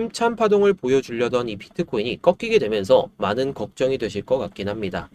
힘찬 파동을 보여주려던 이 비트코인이 꺾이게 되면서 많은 걱정이 되실 것 같긴 합니다.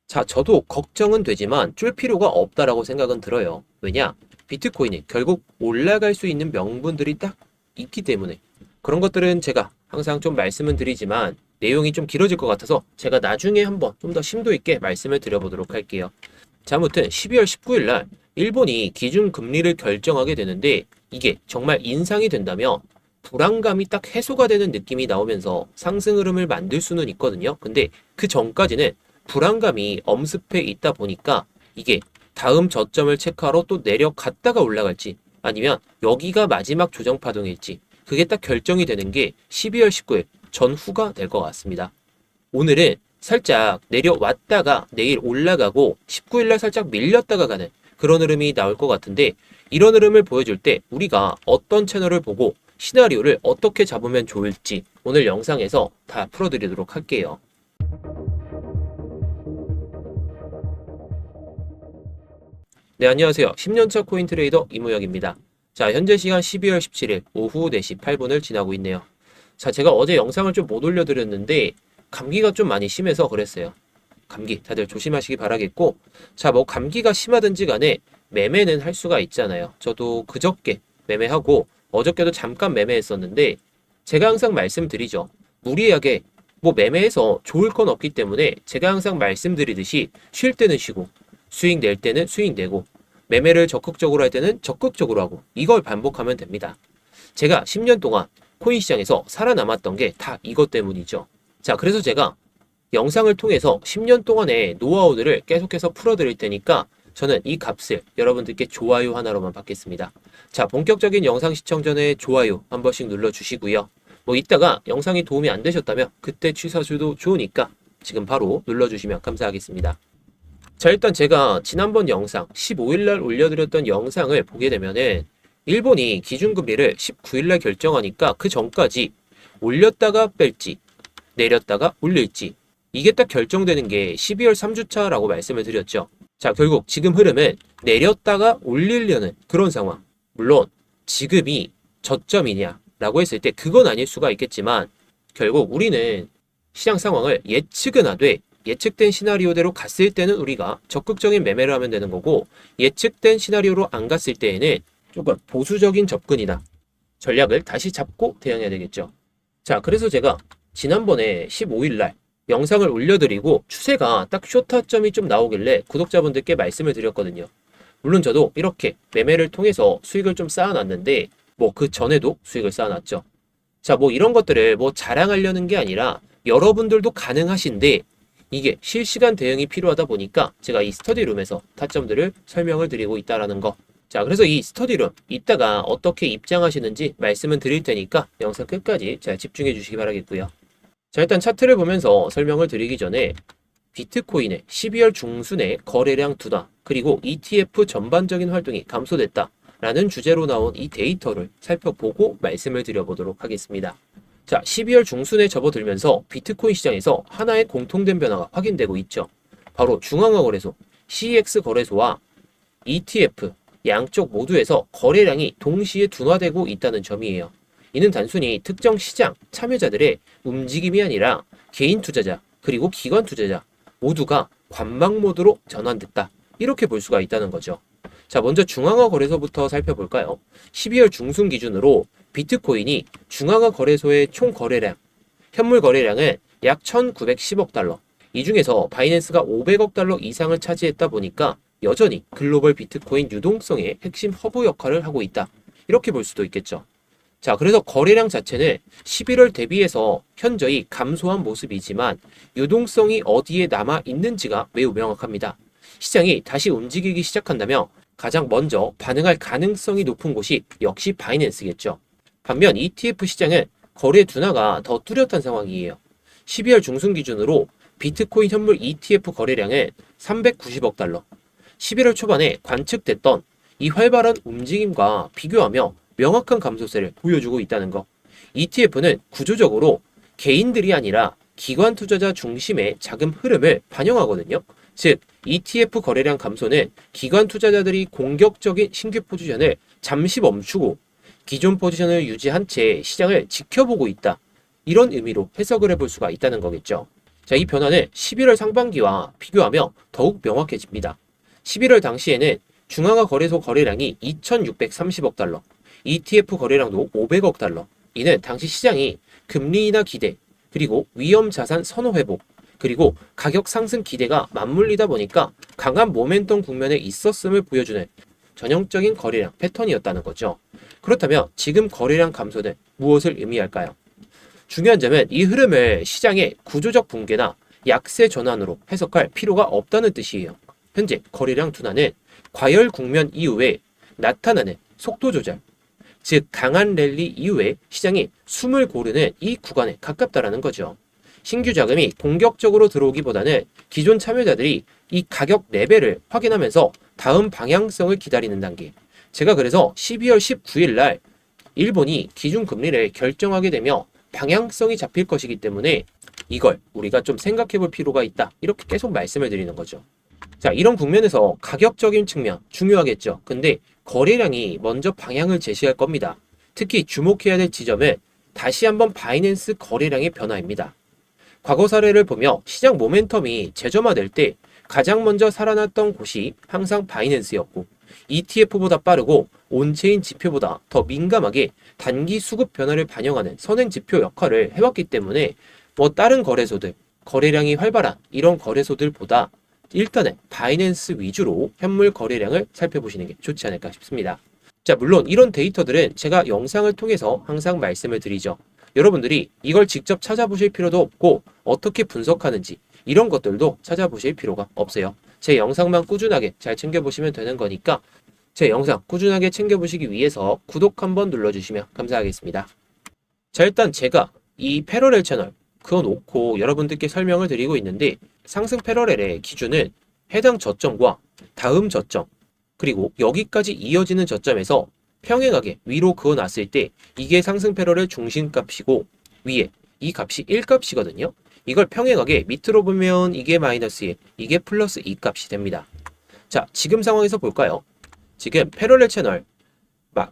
자, 저도 걱정은 되지만 쫄 필요가 없다라고 생각은 들어요. 왜냐? 비트코인이 결국 올라갈 수 있는 명분들이 딱 있기 때문에. 그런 것들은 제가 항상 좀 말씀은 드리지만 내용이 좀 길어질 것 같아서 제가 나중에 한번 좀 더 심도 있게 말씀을 드려보도록 할게요. 자, 아무튼 12월 19일 날 일본이 기준 금리를 결정하게 되는데 이게 정말 인상이 된다면 불안감이 딱 해소가 되는 느낌이 나오면서 상승 흐름을 만들 수는 있거든요. 근데 그 전까지는 불안감이 엄습해 있다 보니까 이게 다음 저점을 체크하러 또 내려갔다가 올라갈지 아니면 여기가 마지막 조정 파동일지 그게 딱 결정이 되는 게 12월 19일 전후가 될 것 같습니다. 오늘은 살짝 내려왔다가 내일 올라가고 19일날 살짝 밀렸다가 가는 그런 흐름이 나올 것 같은데 이런 흐름을 보여줄 때 우리가 어떤 채널을 보고 시나리오를 어떻게 잡으면 좋을지 오늘 영상에서 다 풀어드리도록 할게요. 네, 안녕하세요. 10년차 코인 트레이더 이무혁입니다. 자, 현재 시간 12월 17일 오후 4시 8분을 지나고 있네요. 자, 제가 어제 영상을 좀 못 올려드렸는데 감기가 좀 많이 심해서 그랬어요. 감기 다들 조심하시기 바라겠고, 자, 뭐 감기가 심하든지 간에 매매는 할 수가 있잖아요. 저도 그저께 매매하고 어저께도 잠깐 매매했었는데 제가 항상 말씀드리죠. 무리하게 뭐 매매해서 좋을 건 없기 때문에 제가 항상 말씀드리듯이 쉴 때는 쉬고 수익 낼 때는 수익 내고 매매를 적극적으로 할 때는 적극적으로 하고 이걸 반복하면 됩니다. 제가 10년 동안 코인 시장에서 살아남았던 게 다 이것 때문이죠. 자, 그래서 제가 영상을 통해서 10년 동안의 노하우들을 계속해서 풀어드릴 테니까 저는 이 값을 여러분들께 좋아요 하나로만 받겠습니다. 자, 본격적인 영상 시청 전에 좋아요 한 번씩 눌러주시고요. 뭐 이따가 영상이 도움이 안 되셨다면 그때 취소해도 좋으니까 지금 바로 눌러주시면 감사하겠습니다. 자, 일단 제가 지난번 영상 15일날 올려드렸던 영상을 보게 되면은 일본이 기준금리를 19일날 결정하니까 그 전까지 올렸다가 뺄지 내렸다가 올릴지 이게 딱 결정되는 게 12월 3주차라고 말씀을 드렸죠. 자, 결국 지금 흐름은 내렸다가 올리려는 그런 상황. 물론 지금이 저점이냐라고 했을 때 그건 아닐 수가 있겠지만 결국 우리는 시장 상황을 예측은 하되 예측된 시나리오대로 갔을 때는 우리가 적극적인 매매를 하면 되는 거고 예측된 시나리오로 안 갔을 때에는 조금 보수적인 접근이나 전략을 다시 잡고 대응해야 되겠죠. 자, 그래서 제가 지난번에 15일날 영상을 올려드리고 추세가 딱 쇼타점이 좀 나오길래 구독자분들께 말씀을 드렸거든요. 물론 저도 이렇게 매매를 통해서 수익을 좀 쌓아놨는데 뭐 그 전에도 수익을 쌓아놨죠. 자, 뭐 이런 것들을 뭐 자랑하려는 게 아니라 여러분들도 가능하신데 이게 실시간 대응이 필요하다 보니까 제가 이 스터디룸에서 타점들을 설명을 드리고 있다라는 거. 자, 그래서 이 스터디룸 이따가 어떻게 입장하시는지 말씀은 드릴 테니까 영상 끝까지 잘 집중해 주시기 바라겠고요. 자, 일단 차트를 보면서 설명을 드리기 전에 비트코인의 12월 중순에 거래량 둔화 그리고 ETF 전반적인 활동이 감소됐다 라는 주제로 나온 이 데이터를 살펴보고 말씀을 드려보도록 하겠습니다. 자, 12월 중순에 접어들면서 비트코인 시장에서 하나의 공통된 변화가 확인되고 있죠. 바로 중앙화 거래소, CEX 거래소와 ETF 양쪽 모두에서 거래량이 동시에 둔화되고 있다는 점이에요. 이는 단순히 특정 시장 참여자들의 움직임이 아니라 개인 투자자 그리고 기관 투자자 모두가 관망 모드로 전환됐다. 이렇게 볼 수가 있다는 거죠. 자, 먼저 중앙화 거래소부터 살펴볼까요? 12월 중순 기준으로 비트코인이 중앙화 거래소의 총 거래량, 현물 거래량은 약 1910억 달러. 이 중에서 바이낸스가 500억 달러 이상을 차지했다 보니까 여전히 글로벌 비트코인 유동성의 핵심 허브 역할을 하고 있다. 이렇게 볼 수도 있겠죠. 자, 그래서 거래량 자체는 11월 대비해서 현저히 감소한 모습이지만 유동성이 어디에 남아 있는지가 매우 명확합니다. 시장이 다시 움직이기 시작한다면 가장 먼저 반응할 가능성이 높은 곳이 역시 바이낸스겠죠. 반면 ETF 시장은 거래 둔화가 더 뚜렷한 상황이에요. 12월 중순 기준으로 비트코인 현물 ETF 거래량은 390억 달러. 11월 초반에 관측됐던 이 활발한 움직임과 비교하며 명확한 감소세를 보여주고 있다는 것. ETF는 구조적으로 개인들이 아니라 기관 투자자 중심의 자금 흐름을 반영하거든요. 즉, ETF 거래량 감소는 기관 투자자들이 공격적인 신규 포지션을 잠시 멈추고 기존 포지션을 유지한 채 시장을 지켜보고 있다. 이런 의미로 해석을 해볼 수가 있다는 거겠죠. 자, 이 변화는 11월 상반기와 비교하며 더욱 명확해집니다. 11월 당시에는 중앙화 거래소 거래량이 2,630억 달러, ETF 거래량도 500억 달러. 이는 당시 시장이 금리 인하 기대, 그리고 위험 자산 선호 회복, 그리고 가격 상승 기대가 맞물리다 보니까 강한 모멘텀 국면에 있었음을 보여주는 전형적인 거래량 패턴이었다는 거죠. 그렇다면 지금 거래량 감소는 무엇을 의미할까요? 중요한 점은 이 흐름을 시장의 구조적 붕괴나 약세 전환으로 해석할 필요가 없다는 뜻이에요. 현재 거래량 둔화는 과열 국면 이후에 나타나는 속도 조절, 즉 강한 랠리 이후에 시장이 숨을 고르는 이 구간에 가깝다라는 거죠. 신규 자금이 공격적으로 들어오기보다는 기존 참여자들이 이 가격 레벨을 확인하면서 다음 방향성을 기다리는 단계. 제가 그래서 12월 19일 날 일본이 기준금리를 결정하게 되며 방향성이 잡힐 것이기 때문에 이걸 우리가 좀 생각해 볼 필요가 있다. 이렇게 계속 말씀을 드리는 거죠. 자, 이런 국면에서 가격적인 측면 중요하겠죠. 근데 거래량이 먼저 방향을 제시할 겁니다. 특히 주목해야 될 지점은 다시 한번 바이낸스 거래량의 변화입니다. 과거 사례를 보며 시장 모멘텀이 재점화될 때 가장 먼저 살아났던 곳이 항상 바이낸스였고 ETF보다 빠르고 온체인 지표보다 더 민감하게 단기 수급 변화를 반영하는 선행 지표 역할을 해왔기 때문에 다른 거래소들, 거래량이 활발한 이런 거래소들보다 일단은 바이낸스 위주로 현물 거래량을 살펴보시는 게 좋지 않을까 싶습니다. 자, 물론 이런 데이터들은 제가 영상을 통해서 항상 말씀을 드리죠. 여러분들이 이걸 직접 찾아보실 필요도 없고 어떻게 분석하는지 이런 것들도 찾아보실 필요가 없어요. 제 영상만 꾸준하게 잘 챙겨보시면 되는 거니까 제 영상 꾸준하게 챙겨보시기 위해서 구독 한번 눌러주시면 감사하겠습니다. 자, 일단 제가 이 패러렐 채널 그어놓고 여러분들께 설명을 드리고 있는데 상승 패러렐의 기준은 해당 저점과 다음 저점 그리고 여기까지 이어지는 저점에서 평행하게 위로 그어놨을 때 이게 상승 패러렐 중심값이고 위에 이 값이 1값이거든요. 이걸 평행하게 밑으로 보면 이게 마이너스 1, 이게 플러스 2값이 됩니다. 자, 지금 상황에서 볼까요? 지금 패러렐 채널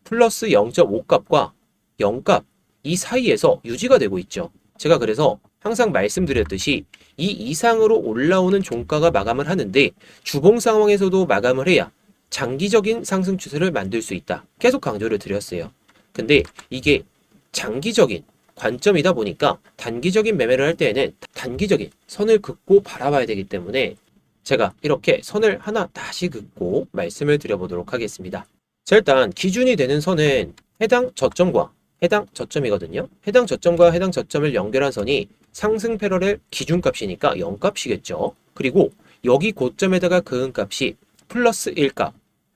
플러스 0.5값과 0값 이 사이에서 유지가 되고 있죠. 제가 그래서 항상 말씀드렸듯이 이 이상으로 올라오는 종가가 마감을 하는데 주봉 상황에서도 마감을 해야 장기적인 상승 추세를 만들 수 있다. 계속 강조를 드렸어요. 근데 이게 장기적인 관점이다 보니까 단기적인 매매를 할 때에는 단기적인 선을 긋고 바라봐야 되기 때문에 제가 이렇게 선을 하나 다시 긋고 말씀을 드려보도록 하겠습니다. 자, 일단 기준이 되는 선은 해당 저점과 해당 저점이거든요. 해당 저점과 해당 저점을 연결한 선이 상승 패러렐 기준값이니까 0값이겠죠. 그리고 여기 고점에다가 그은 값이 플러스 1값.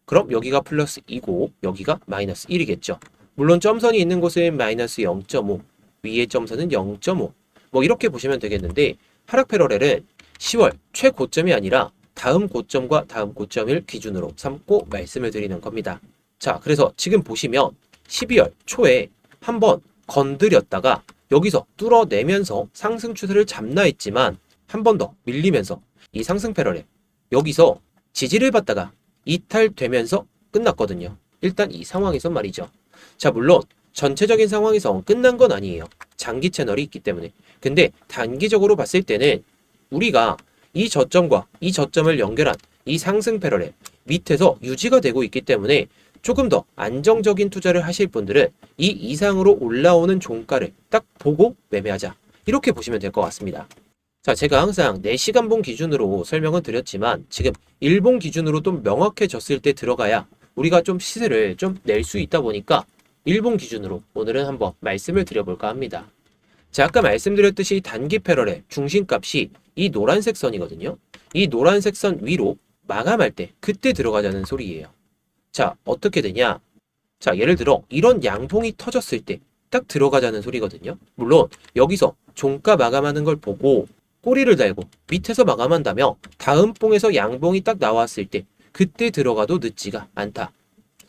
그럼 여기가 플러스 2고 여기가 마이너스 1이겠죠. 물론 점선이 있는 곳은 마이너스 0.5, 위에 점선은 0.5. 이렇게 보시면 되겠는데 하락 패러렐은 10월 최고점이 아니라 다음 고점과 다음 고점을 기준으로 삼고 말씀을 드리는 겁니다. 자, 그래서 지금 보시면 12월 초에 한번 건드렸다가 여기서 뚫어내면서 상승 추세를 잡나 했지만 한 번 더 밀리면서 이 상승 패러렐 여기서 지지를 받다가 이탈되면서 끝났거든요. 일단 이 상황에서 말이죠. 자, 물론 전체적인 상황에서 끝난 건 아니에요. 장기 채널이 있기 때문에. 근데 단기적으로 봤을 때는 우리가 이 저점과 이 저점을 연결한 이 상승 패러렐 밑에서 유지가 되고 있기 때문에 조금 더 안정적인 투자를 하실 분들은 이 이상으로 올라오는 종가를 딱 보고 매매하자. 이렇게 보시면 될 것 같습니다. 자, 제가 항상 4시간봉 기준으로 설명은 드렸지만 지금 일봉 기준으로 좀 명확해졌을 때 들어가야 우리가 좀 시세를 좀 낼 수 있다 보니까 일봉 기준으로 오늘은 한번 말씀을 드려볼까 합니다. 자, 아까 말씀드렸듯이 단기 패러렐 중심값이 이 노란색 선이거든요. 이 노란색 선 위로 마감할 때 그때 들어가자는 소리예요. 자, 어떻게 되냐? 자, 예를 들어 이런 양봉이 터졌을 때 딱 들어가자는 소리거든요. 물론 여기서 종가 마감하는 걸 보고 꼬리를 달고 밑에서 마감한다며 다음 봉에서 양봉이 딱 나왔을 때 그때 들어가도 늦지가 않다.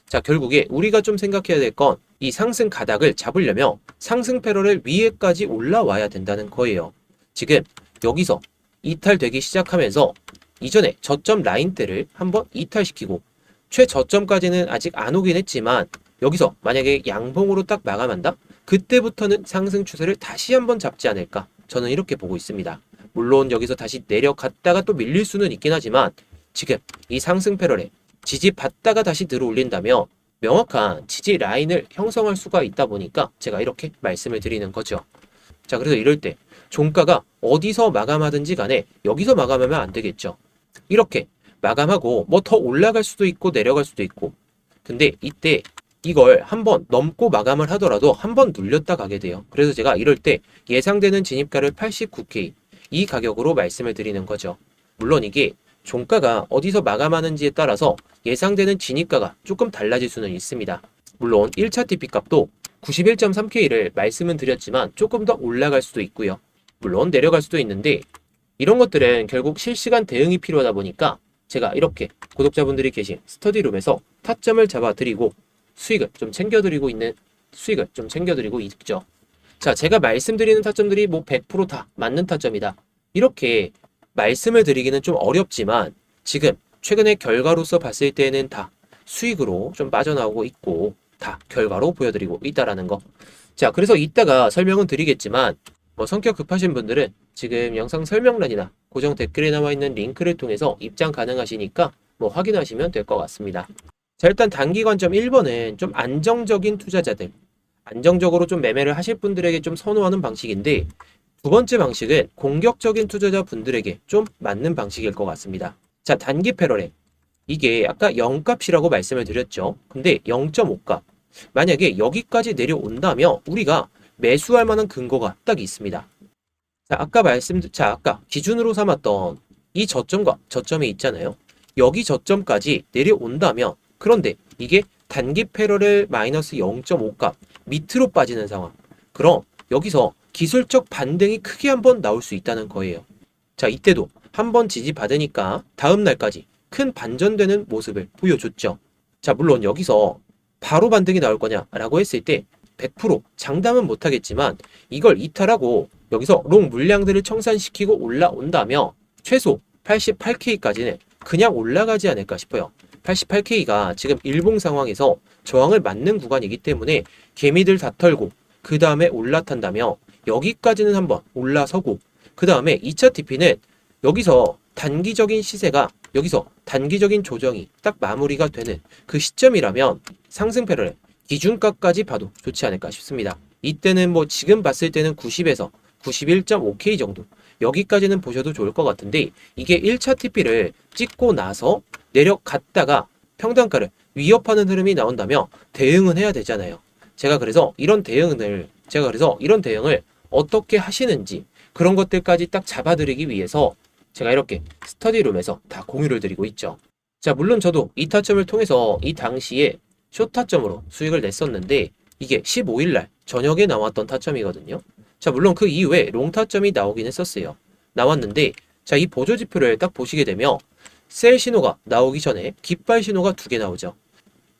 자, 결국에 우리가 좀 생각해야 될 건 이 상승 가닥을 잡으려면 상승 패러렐 위에까지 올라와야 된다는 거예요. 지금 여기서 이탈되기 시작하면서 이전에 저점 라인대를 한번 이탈시키고 최저점까지는 아직 안 오긴 했지만 여기서 만약에 양봉으로 딱 마감한다? 그때부터는 상승 추세를 다시 한번 잡지 않을까? 저는 이렇게 보고 있습니다. 물론 여기서 다시 내려갔다가 또 밀릴 수는 있긴 하지만 지금 이 상승 패럴에 지지받다가 다시 들어올린다면 명확한 지지 라인을 형성할 수가 있다 보니까 제가 이렇게 말씀을 드리는 거죠. 자, 그래서 이럴 때 종가가 어디서 마감하든지 간에 여기서 마감하면 안 되겠죠. 이렇게 마감하고 뭐 더 올라갈 수도 있고 내려갈 수도 있고, 근데 이때 이걸 한번 넘고 마감을 하더라도 한번 눌렸다 가게 돼요. 그래서 제가 이럴 때 예상되는 진입가를 89K 이 가격으로 말씀을 드리는 거죠. 물론 이게 종가가 어디서 마감하는지에 따라서 예상되는 진입가가 조금 달라질 수는 있습니다. 물론 1차 TP 값도 91.3K를 말씀은 드렸지만 조금 더 올라갈 수도 있고요. 물론 내려갈 수도 있는데 이런 것들은 결국 실시간 대응이 필요하다 보니까 제가 이렇게 구독자분들이 계신 스터디룸에서 타점을 잡아드리고 수익을 좀 챙겨드리고 있죠. 자, 제가 말씀드리는 타점들이 뭐 100% 다 맞는 타점이다, 이렇게 말씀을 드리기는 좀 어렵지만 지금 최근의 결과로서 봤을 때는 다 수익으로 좀 빠져나오고 있고 다 결과로 보여드리고 있다라는 거. 자, 그래서 이따가 설명은 드리겠지만 뭐 성격 급하신 분들은 지금 영상 설명란이나 고정 댓글에 나와 있는 링크를 통해서 입장 가능하시니까 뭐 확인하시면 될 것 같습니다. 자, 일단 단기 관점 1번은 좀 안정적인 투자자들, 안정적으로 좀 매매를 하실 분들에게 좀 선호하는 방식인데, 두 번째 방식은 공격적인 투자자 분들에게 좀 맞는 방식일 것 같습니다. 자, 단기 패러렐. 이게 아까 0값이라고 말씀을 드렸죠. 근데 0.5값. 만약에 여기까지 내려온다면 우리가 매수할 만한 근거가 딱 있습니다. 자, 아까 기준으로 삼았던 이 저점과 저점이 있잖아요. 여기 저점까지 내려온다면, 그런데 이게 단기 패러렐 마이너스 0.5값 밑으로 빠지는 상황. 그럼 여기서 기술적 반등이 크게 한번 나올 수 있다는 거예요. 자, 이때도 한번 지지받으니까 다음 날까지 큰 반전되는 모습을 보여줬죠. 자, 물론 여기서 바로 반등이 나올 거냐라고 했을 때 100% 장담은 못하겠지만 이걸 이탈하고 여기서 롱 물량들을 청산시키고 올라온다면 최소 88K까지는 그냥 올라가지 않을까 싶어요. 88K가 지금 일봉 상황에서 저항을 맞는 구간이기 때문에 개미들 다 털고 그 다음에 올라탄다며 여기까지는 한번 올라서고, 그 다음에 2차 TP는 여기서 단기적인 시세가 여기서 단기적인 조정이 딱 마무리가 되는 그 시점이라면 상승 패러렐 기준가까지 봐도 좋지 않을까 싶습니다. 이때는 뭐 지금 봤을 때는 90에서 91.5K 정도, 여기까지는 보셔도 좋을 것 같은데, 이게 1차 TP를 찍고 나서 내려갔다가 평단가를 위협하는 흐름이 나온다면 대응은 해야 되잖아요. 제가 그래서 이런 대응을 어떻게 하시는지 그런 것들까지 딱 잡아드리기 위해서 제가 이렇게 스터디룸에서 다 공유를 드리고 있죠. 자, 물론 저도 이 타점을 통해서 이 당시에 숏 타점으로 수익을 냈었는데 이게 15일날 저녁에 나왔던 타점이거든요. 자, 물론 그 이후에 롱 타점이 나오긴 했었어요. 나왔는데, 자, 이 보조지표를 딱 보시게 되면 셀 신호가 나오기 전에 깃발 신호가 2개 나오죠.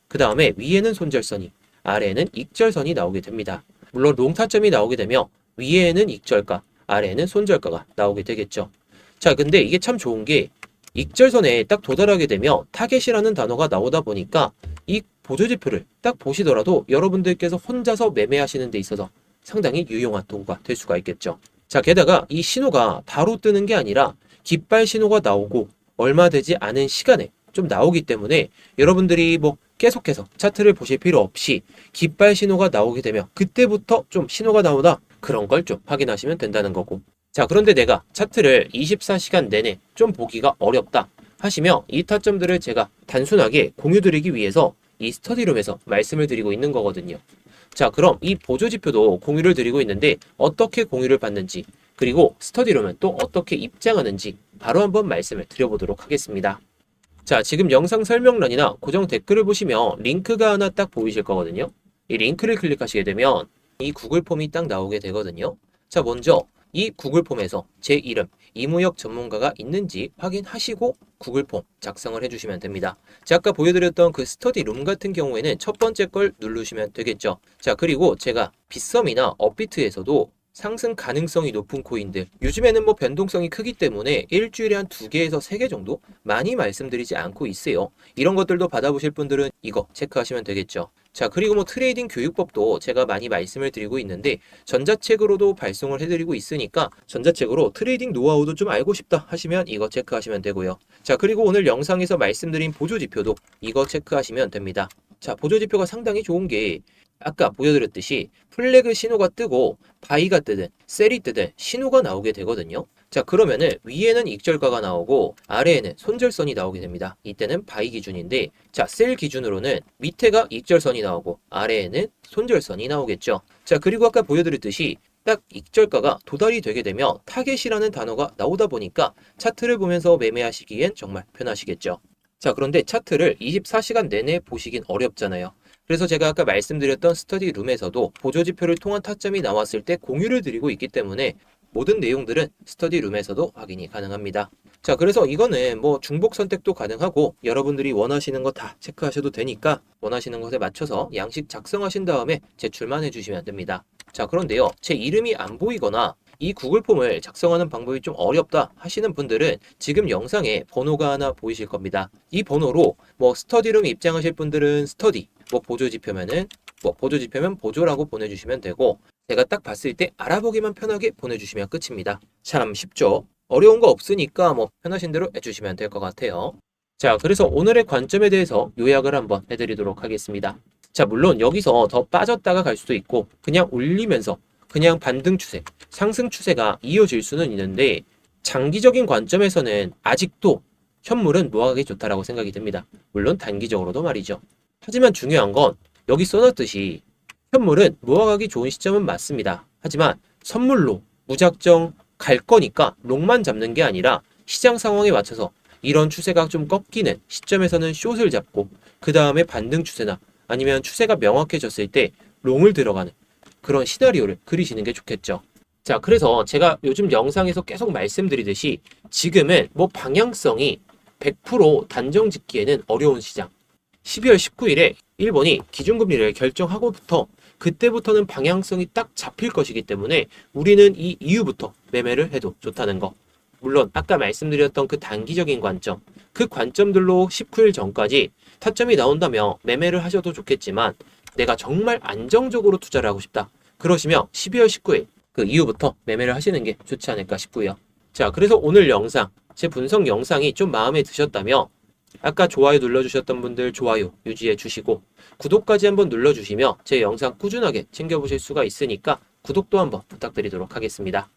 그 다음에 위에는 손절선이, 아래에는 익절선이 나오게 됩니다. 물론 롱 타점이 나오게 되면 위에는 익절가, 아래에는 손절가가 나오게 되겠죠. 자, 근데 이게 참 좋은 게 익절선에 딱 도달하게 되면 타겟이라는 단어가 나오다 보니까 이 보조지표를 딱 보시더라도 여러분들께서 혼자서 매매하시는 데 있어서 상당히 유용한 도구가 될 수가 있겠죠. 자, 게다가 이 신호가 바로 뜨는 게 아니라 깃발 신호가 나오고 얼마 되지 않은 시간에 좀 나오기 때문에 여러분들이 뭐 계속해서 차트를 보실 필요 없이 깃발 신호가 나오게 되면 그때부터 좀 신호가 나오다, 그런 걸 좀 확인하시면 된다는 거고. 자, 그런데 내가 차트를 24시간 내내 좀 보기가 어렵다 하시면 이 타점들을 제가 단순하게 공유드리기 위해서 이 스터디룸에서 말씀을 드리고 있는 거거든요. 자, 그럼 이 보조지표도 공유를 드리고 있는데 어떻게 공유를 받는지, 그리고 스터디룸은 또 어떻게 입장하는지 바로 한번 말씀을 드려보도록 하겠습니다. 자, 지금 영상 설명란이나 고정 댓글을 보시면 링크가 하나 딱 보이실 거거든요. 이 링크를 클릭하시게 되면 이 구글 폼이 딱 나오게 되거든요. 자, 먼저 이 구글 폼에서 제 이름, 이무혁 전문가가 있는지 확인하시고 구글 폼 작성을 해주시면 됩니다. 제가 아까 보여드렸던 그 스터디룸 같은 경우에는 첫 번째 걸 누르시면 되겠죠. 자, 그리고 제가 빗썸이나 업비트에서도 상승 가능성이 높은 코인들. 요즘에는 뭐 변동성이 크기 때문에 일주일에 한 2개에서 3개 정도 많이 말씀드리지 않고 있어요. 이런 것들도 받아보실 분들은 이거 체크하시면 되겠죠. 자, 그리고 뭐 트레이딩 교육법도 제가 많이 말씀을 드리고 있는데 전자책으로도 발송을 해드리고 있으니까 전자책으로 트레이딩 노하우도 좀 알고 싶다 하시면 이거 체크하시면 되고요. 자, 그리고 오늘 영상에서 말씀드린 보조지표도 이거 체크하시면 됩니다. 자, 보조지표가 상당히 좋은 게 아까 보여드렸듯이 플래그 신호가 뜨고 바이가 뜨든 셀이 뜨든 신호가 나오게 되거든요. 자, 그러면은 위에는 익절가가 나오고 아래에는 손절선이 나오게 됩니다. 이때는 바이 기준인데, 자, 셀 기준으로는 밑에가 익절선이 나오고 아래에는 손절선이 나오겠죠. 자, 그리고 아까 보여드렸듯이 딱 익절가가 도달이 되게 되면 타겟이라는 단어가 나오다 보니까 차트를 보면서 매매하시기엔 정말 편하시겠죠. 자, 그런데 차트를 24시간 내내 보시긴 어렵잖아요. 그래서 제가 아까 말씀드렸던 스터디 룸에서도 보조지표를 통한 타점이 나왔을 때 공유를 드리고 있기 때문에 모든 내용들은 스터디 룸에서도 확인이 가능합니다. 자, 그래서 이거는 뭐 중복 선택도 가능하고 여러분들이 원하시는 거 다 체크하셔도 되니까 원하시는 것에 맞춰서 양식 작성하신 다음에 제출만 해주시면 됩니다. 자, 그런데요, 제 이름이 안 보이거나 이 구글 폼을 작성하는 방법이 좀 어렵다 하시는 분들은 지금 영상에 번호가 하나 보이실 겁니다. 이 번호로 뭐 스터디룸 입장하실 분들은 스터디, 뭐 보조지표면은 뭐 보조지표면 보조라고 보내주시면 되고, 제가 딱 봤을 때 알아보기만 편하게 보내주시면 끝입니다. 참 쉽죠? 어려운 거 없으니까 뭐 편하신 대로 해주시면 될 것 같아요. 자, 그래서 오늘의 관점에 대해서 요약을 한번 해드리도록 하겠습니다. 자, 물론 여기서 더 빠졌다가 갈 수도 있고 그냥 올리면서 그냥 반등 추세, 상승 추세가 이어질 수는 있는데 장기적인 관점에서는 아직도 현물은 모아가기 좋다라고 생각이 듭니다. 물론 단기적으로도 말이죠. 하지만 중요한 건 여기 써놨듯이 현물은 모아가기 좋은 시점은 맞습니다. 하지만 선물로 무작정 갈 거니까 롱만 잡는 게 아니라 시장 상황에 맞춰서 이런 추세가 좀 꺾이는 시점에서는 숏을 잡고 그 다음에 반등 추세나 아니면 추세가 명확해졌을 때 롱을 들어가는 그런 시나리오를 그리시는 게 좋겠죠. 자, 그래서 제가 요즘 영상에서 계속 말씀드리듯이 지금은 뭐 방향성이 100% 단정 짓기에는 어려운 시장. 12월 19일에 일본이 기준금리를 결정하고부터 그때부터는 방향성이 딱 잡힐 것이기 때문에 우리는 이 이후부터 매매를 해도 좋다는 거. 물론 아까 말씀드렸던 그 단기적인 관점, 그 관점들로 19일 전까지 타점이 나온다면 매매를 하셔도 좋겠지만 내가 정말 안정적으로 투자를 하고 싶다. 그러시면 12월 19일 그 이후부터 매매를 하시는 게 좋지 않을까 싶고요. 자, 그래서 오늘 영상, 제 분석 영상이 좀 마음에 드셨다면 아까 좋아요 눌러주셨던 분들 좋아요 유지해 주시고 구독까지 한번 눌러주시면 제 영상 꾸준하게 챙겨보실 수가 있으니까 구독도 한번 부탁드리도록 하겠습니다.